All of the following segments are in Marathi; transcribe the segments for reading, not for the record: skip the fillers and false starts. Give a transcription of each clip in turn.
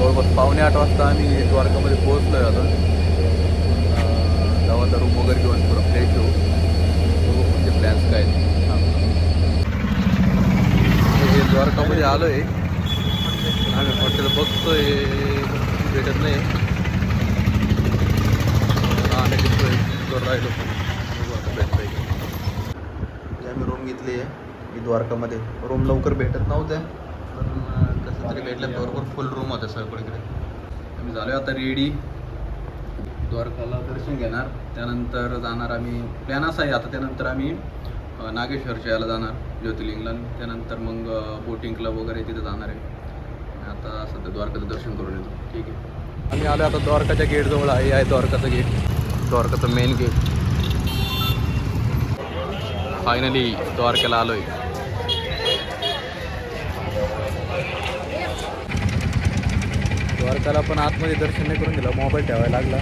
जवळपास 7:45 वाजता आम्ही द्वारकामध्ये पोहोचलो आहे आता. तेव्हा रूम वगैरे घेऊन थोडं फ्रेश होऊ, बघू म्हणजे प्लॅन्स काय आहेत. हे द्वारकामध्ये आलो आहे, आम्ही हॉटेल बघतोय, भेटत नाही. राहिलो भेटतोय. आम्ही रूम घेतली आहे द्वारकामध्ये. रूम लवकर भेटत नव्हत्या, पण कसं तरी भेटल्या. बरोबर फुल रूम होत्या सगळीकडे. आम्ही झालो आता रेडी, द्वारकाला दर्शन घेणार. त्यानंतर जाणार आम्ही, प्लॅन असा आहे आता, त्यानंतर आम्ही नागेश्वरच्या याला जाणार ज्योतिर्लिंगला. त्यानंतर मग बोटिंग क्लब वगैरे तिथे जाणार आहे. आता सध्या द्वारकाचं दर्शन करून येतो. ठीक आहे, आम्ही आलो आता द्वारकाच्या गेटजवळ आहे द्वारकाचं गेट, द्वारकाचं मेन गेट. फायनली द्वारकाला आलो आहे. द्वारकाला पण आतमध्ये दर्शन नाही करून दिलं, मोबाईल ठेवायला लागला.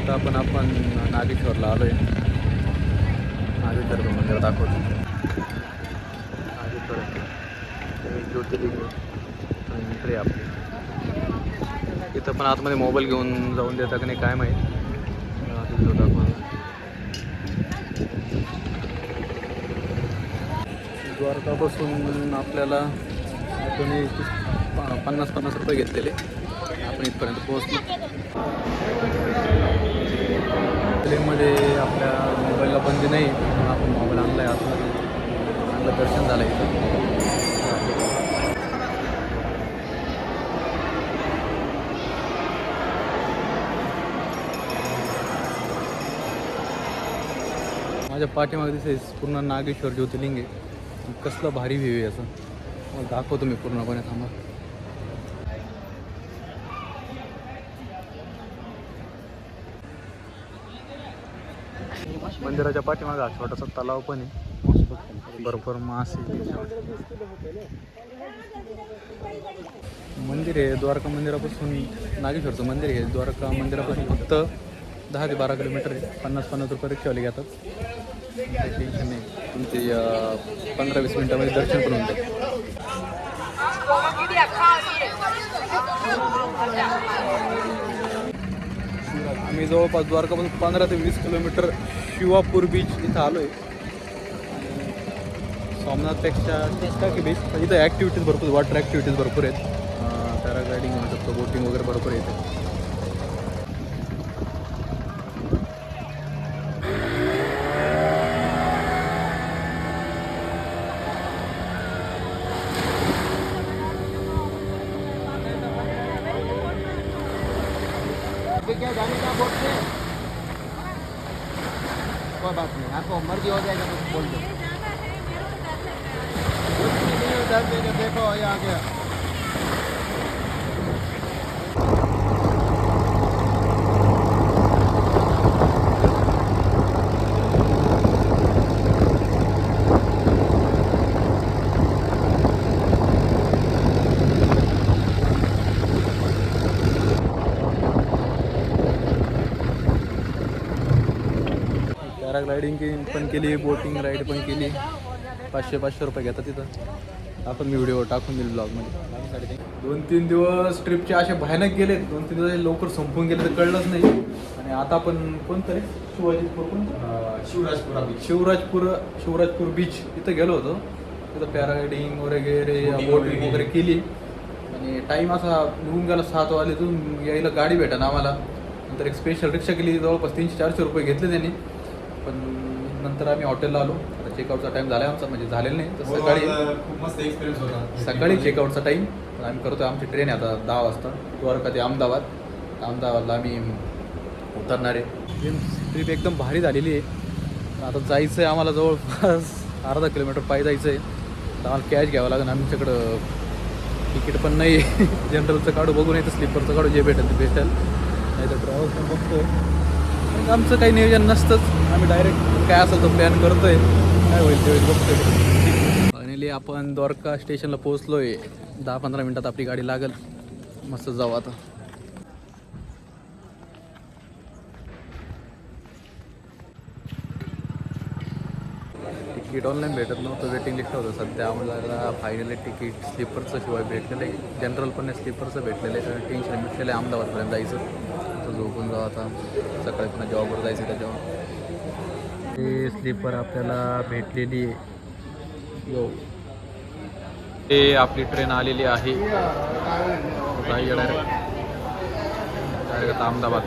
आता आपण नागेश्वरला आलो आहे. नागेश्वरचं मंदिर दाखवतो. नागेश्वर ज्योतिर्लिंग एंट्री आपली. इथं पण आतमध्ये मोबाईल घेऊन जाऊन देता की नाही काय माहीत. दाखवतो. द्वारकापासून आपल्याला 50 रुपये घेतलेले. आपण इथपर्यंत पोहोचलो. ट्रेनमध्ये आपल्या मोबाईलला बंदी नाही, आपण मोबाईल आणला आहे आतमध्ये. चांगलं दर्शन झालं इथं. माझ्या पाठीमागे दिसेल पूर्ण नागेश्वर ज्योतिर्लिंग आहे. कसलं भारी व्ह्यू आहे असं. मग दाखवतो मी पूर्णपणे, थांबा. मंदिराच्या पाठीमागे छोटासा तलाव पण आहे, भरपूर मासे. मंदिर आहे द्वारका मंदिरापासून. नागेश्वरचं मंदिर आहे, द्वारका मंदिरापासून फक्त 10 ते 12 किलोमीटर आहे. 50 रुपये रिक्षावाले घेतात. टेन्शन नाही, तुमचे 15-20 मिनटामध्ये दर्शन पण होऊन जाईल. आम्ही जवळपास द्वारकापासून 15 ते 20 किलोमीटर शिवापूर बीच इथं आलो आहे. सोमनाथपेक्षा की बीच इथं ॲक्टिव्हिटीज भरपूर, वॉटर ॲक्टिव्हिटीज भरपूर आहेत. पॅराग्लायडिंग म्हणू शकतो, बोटिंग वगैरे भरपूर येते. क्या जाने का बोल से कोई बात नहीं, आपको मर्जी हो जाएगा तो बोल दो। कुछ भी नहीं उधर देखो ये आ गया। पॅराग्लायडिंग पण केली, बोटिंग राईड पण केली. 500 रुपये घेतात तिथं. आपण मी व्हिडिओ टाकून दिले ब्लॉगमध्ये. 2-3 दिवस ट्रिपचे असे भयानक गेले. 2-3 दिवस लवकर संपून गेले तर कळलंच नाही. आणि आता आपण कोणतरी शिवराजपूर बीच इथं गेलो होतो. तिथं पॅराग्लायडिंग वगैरे बोटिंग वगैरे केली. आणि टाईम असा निघून गेला 7 वाजेतून. यायला गाडी भेटा आम्हाला. नंतर एक स्पेशल रिक्षा केली, जवळपास 300-400 रुपये घेतले त्यांनी. पण नंतर आम्ही हॉटेलला आलो. आता चेकआउटचा टाईम झाला आमचा, म्हणजे झालेला नाही तर सकाळी खूप मस्त एक्सपिरियन्स होता. सकाळी चेकआउटचा टाईम आम्ही करतो. आमची ट्रेन आहे आता 10 वाजता द्वारका ते अहमदाबाद. अहमदाबादला आम्ही उतरणार आहे. ट्रिप एकदम भारी झालेली आहे. आता जायचं आहे आम्हाला जवळपास अर्धा किलोमीटर पायी जायचं आहे. तर आम्हाला कॅश घ्यावं लागेल. आमच्याकडं तिकीट पण नाही आहे. जनरलचं काढू, बघू नाही तर स्लीपरचं काढू, जे भेटेल ते भेटेल. नाही तर ट्रॅव्हल्स पण बघतो. आमचं काही नियोजन नसतंच, आम्ही डायरेक्ट काय असेल तो प्लॅन करतोय. काय होईल ते बघतोय. फायनली आपण द्वारका स्टेशनला पोहोचलो आहे. 10-15 मिनटात आपली गाडी लागेल. मस्त जाऊ आता. तिकीट ऑनलाईन भेटत नव्हतं, वेटिंग लिस्ट होतं. सध्या आम्हाला फायनली तिकीट स्लीपरचं शिवाय भेटलेलं आहे. जनरल पण नाही, स्लीपरचं भेटलेलं आहे. तर टेन्शन मिटलेलं आहे अहमदाबादपर्यंत जायचं. तर झोपून जाऊ आता, सकाळी पुन्हा जॉबवर जायचं त्याच्यावर. ते स्लीपर आपल्याला भेटलेली आहे. यो ते आपली ट्रेन आलेली आहे. डायरेक्ट अहमदाबाद.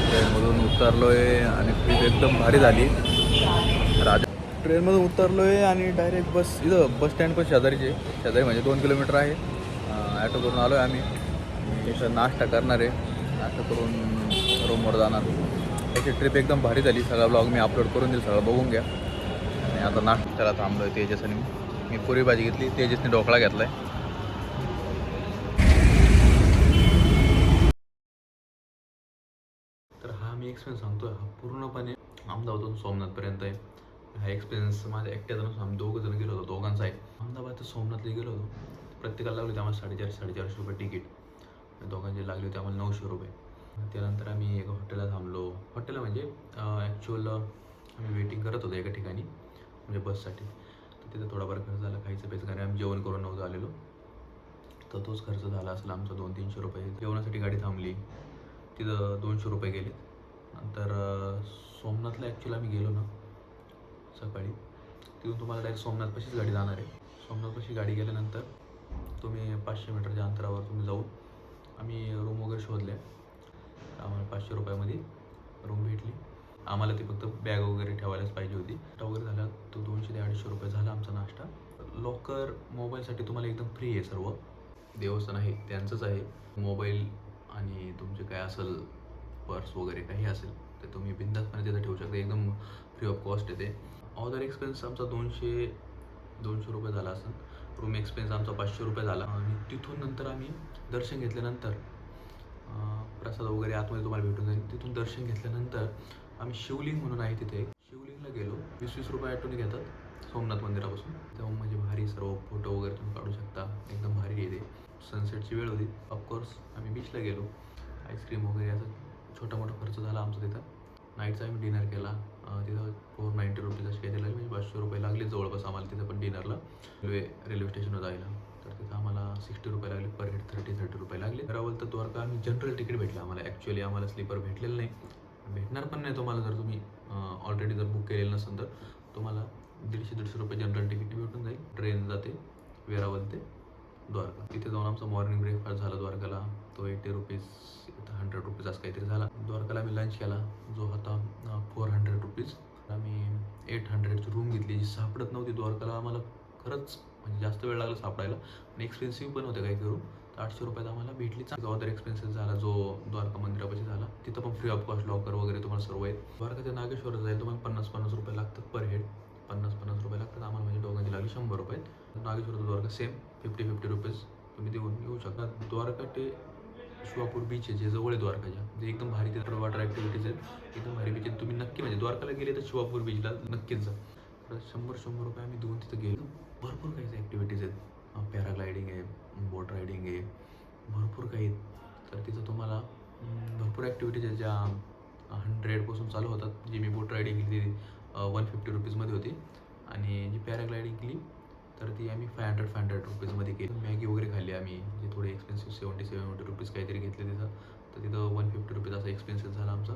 ट्रेनमधून उतरलोय आणि ट्रिप एकदम भारी झाली. ट्रेनमधून उतरलोय आणि डायरेक्ट बस इथं बस स्टँड पण शेजारी म्हणजे 2 किलोमीटर आहे. ॲटो करून आलो आहे आम्ही. इथं नाश्ता करणार आहे. नाश्ता करून रूमवर जाणार. त्याची ट्रिप एकदम भारी झाली. सगळा ब्लॉग मी अपलोड करून देईल, सगळं बघून घ्या. आणि आता नाश्त्याला थांबलो आहे तेजस आणि मी पुरी भाजी घेतली, तेजसने ढोकळा घेतला आहे. तर हा मी एक्सपिरियन्स सांगतो आहे, हा पूर्णपणे अहमदाबादून सोमनाथपर्यंत आहे. हा एक्सपिरियन्स माझ्या एकट्याचा नसून आम्ही 2 जण गेलो होतो, दोघांचा आहे. अहमदाबाद ते सोमनाथला गेलो होतो. प्रत्येकाला लागले होते आम्हाला 450-450 रुपये तिकीट. दोघांचे लागले होते आम्हाला 900 रुपये. त्यानंतर आम्ही एका हॉटेलला थांबलो. हॉटेलला म्हणजे ॲक्च्युअल आम्ही वेटिंग करत होतो एका ठिकाणी, म्हणजे बससाठी. तर तिथं थोडाफार खर्च झाला, खायचं प्यायचं, कारण आम्ही जेवण करून नव्हतं आलेलो. तर तोच खर्च झाला असेल आमचा 200-300 रुपये. जेवणासाठी गाडी थांबली, तिथं 200 रुपये गेले. नंतर सोमनाथला ॲक्च्युअली आम्ही गेलो ना सकाळी, तिथून तुम्हाला डायरेक्ट सोमनाथपाशीच गाडी जाणार आहे. सोमनाथपाशी गाडी गेल्यानंतर तुम्ही 500 मीटरच्या अंतरावर तुम्ही जाऊन आम्ही रूम वगैरे शोधल्या. आम्हाला 500 रुपयामध्ये रूम भेटली. आम्हाला ती फक्त बॅग वगैरे ठेवायलाच पाहिजे होती. नाश्ता वगैरे झाला, तो 200 ते 250 रुपये झाला आमचा नाश्ता. लॉकर मोबाईलसाठी तुम्हाला एकदम फ्री आहे. सर्व देवस्थान आहे त्यांचंच आहे. मोबाईल आणि तुमचे काय असेल पर्स वगैरे काही असेल ते तुम्ही बिंदासपणे तिथं ठेवू शकता. एकदम फ्री ऑफ कॉस्ट आहे ते. ऑदर एक्सपेन्स आमचा 200 रुपये झाला असेल. रूम एक्सपेन्स आमचा 500 रुपये झाला. आणि तिथून नंतर आम्ही दर्शन घेतल्यानंतर प्रसाद वगैरे आतमध्ये तुम्हाला भेटून जाईल. तिथून दर्शन घेतल्यानंतर आम्ही शिवलिंग म्हणून आहे तिथे, शिवलिंगला गेलो. 20-20 रुपये ॲटोने घेतात सोमनाथ मंदिरापासून. तेव्हा म्हणजे भारी सर्व फोटो वगैरे तुम्ही काढू शकता. एकदम भारी आहे ते. सनसेटची वेळ होती. ऑफकोर्स आम्ही बीचला गेलो. आईस्क्रीम वगैरे असं छोटा मोठा खर्च झाला आमचा तिथं. नाईटचा आम्ही डिनर केला. तिथं 490 रुपीज अशी काहीतरी लागली, म्हणजे 500 रुपये लागले जवळपास आम्हाला तिथं पण डिनरला. रेल्वे स्टेशनवर जायला तर तिथं आम्हाला 60 रुपये लागले पर हेड. 30 रुपये लागले. करावं तर द्वारका आम्ही जनरल तिकीट भेटलं आम्हाला. ॲक्च्युअली आम्हाला स्लीपर भेटलेलं नाही, भेटणार पण नाही तुम्हाला. जर तुम्ही ऑलरेडी जर बुक केलेलं नसेल तर तुम्हाला 150-150 रुपये जनरल तिकीट भेटून जाईल. ट्रेन जाते वेरावल ते द्वारका. तिथे जाऊन आमचा मॉर्निंग ब्रेकफास्ट झाला द्वारकाला. तो 80 रुपीज, 100 रुपीज असं काहीतरी झाला. द्वारकाला आम्ही लंच केला, जो होता 400 रुपीज. आम्ही 800ची रूम घेतली, जी सापडत नव्हती द्वारकाला आम्हाला. खरंच म्हणजे जास्त वेळ लागला सापडायला आणि एक्सपेन्सिव्ह पण होते काही रूम. तर 800 रुपयात आम्हाला भेटली. अदर एक्सपेन्सेस झाला जो द्वारका मंदिरापाशी झाला. तिथं पण फ्री ऑफ कॉस्ट लॉकर वगैरे तुम्हाला सर्व आहे. द्वारका ते नागेश्वर जाईल तुम्हाला 50-50 रुपये लागतात पर हेड. 50-50 रुपये लागतात आम्हाला, म्हणजे दोघांची लागली 100 रुपये. नागेश्वर ते द्वारका सेम 50-50 रुपीज तुम्ही देऊन येऊ शकता. द्वारका ते शिवापूर बीच आहे, जे जवळ आहे द्वारकाच्या, जे एकदम भारी. तिथं वॉटर ॲक्टिव्हिटीज आहेत, एकदम भारी बीच आहे. तुम्ही नक्की म्हणजे द्वारकाला गेले तर शिवापूर बीचला नक्कीच जा. तर 100 रुपये आम्ही देऊन तिथं गेलो. भरपूर काही ॲक्टिव्हिटीज आहेत. पॅराग्लायडिंग आहे, बोट रायडिंग आहे, भरपूर काही आहेत. तर तिथं तुम्हाला भरपूर ॲक्टिव्हिटीज आहेत ज्या 100पासून चालू होतात. जी मी बोट रायडिंग केली ती 150 रुपीजमध्ये होती. आणि जी पॅराग्लायडिंग केली तर ती आम्ही 500 रुपीजमध्ये केली. मॅगी वगैरे खाल्ली आम्ही, जे थोडे एक्सपेन्सिव्ह 70 रुपीज काहीतरी घेतले तिथं. तर तिथं 150 रुपीज असा एक्सपेन्सेस झाला आमचा.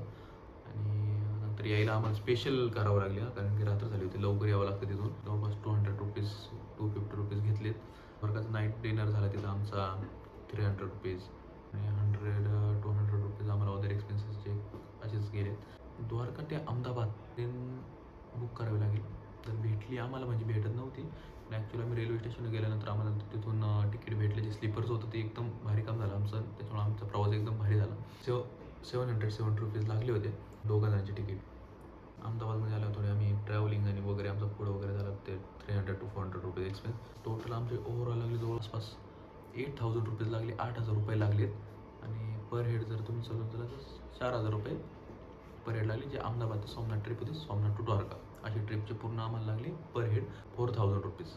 आणि नंतर यायला आम्हाला स्पेशल करावं लागलं, कारण की रात्र झाली होती. लवकर यावं लागतं तिथून. जवळपास 250 रुपीज घेतलेत. वर्गाचा नाईट डिनर झाला तिथं आमचा 300 रुपीज. आणि 100-200 रुपीज आम्हाला अदर एक्सपेन्सेसचे असेच गेलेत. द्वारका ते अहमदाबाद ट्रेन बुक करावी लागेल. तर भेटली आम्हाला, म्हणजे भेटत नव्हती. ॲक्च्युली आम्ही रेल्वे स्टेशनला गेल्यानंतर आम्हाला तिथून तिकीट भेटले. जे स्लीपर्स होतं ते एकदम भारी काम झालं आमचं. त्याच्यामुळे आमचा प्रवास एकदम भारी झाला. 770 रुपीज लागले होते दोघांचे तिकीट. अहमदाबादमध्ये आल्यावर थोडे आम्ही ट्रॅव्हलिंग आणि वगैरे आमचा फूड वगैरे झाला, ते 300-400 रुपीज एक्सपेन्स. टोटल आमचे ओव्हरऑल लागले जवळपास 8000 रुपीज लागले. 8000 रुपये लागलेत. आणि पर हेड जर तुम्ही चालून झाला तर 4000 रुपये पर हेड लागली. जी अहमदाबाद ते सोमनाथ ट्रिप होती, सोमनाथ टू द्वारका अशी ट्रिपची पूर्ण आम्हाला लागली पर हेड 4000 रुपीज.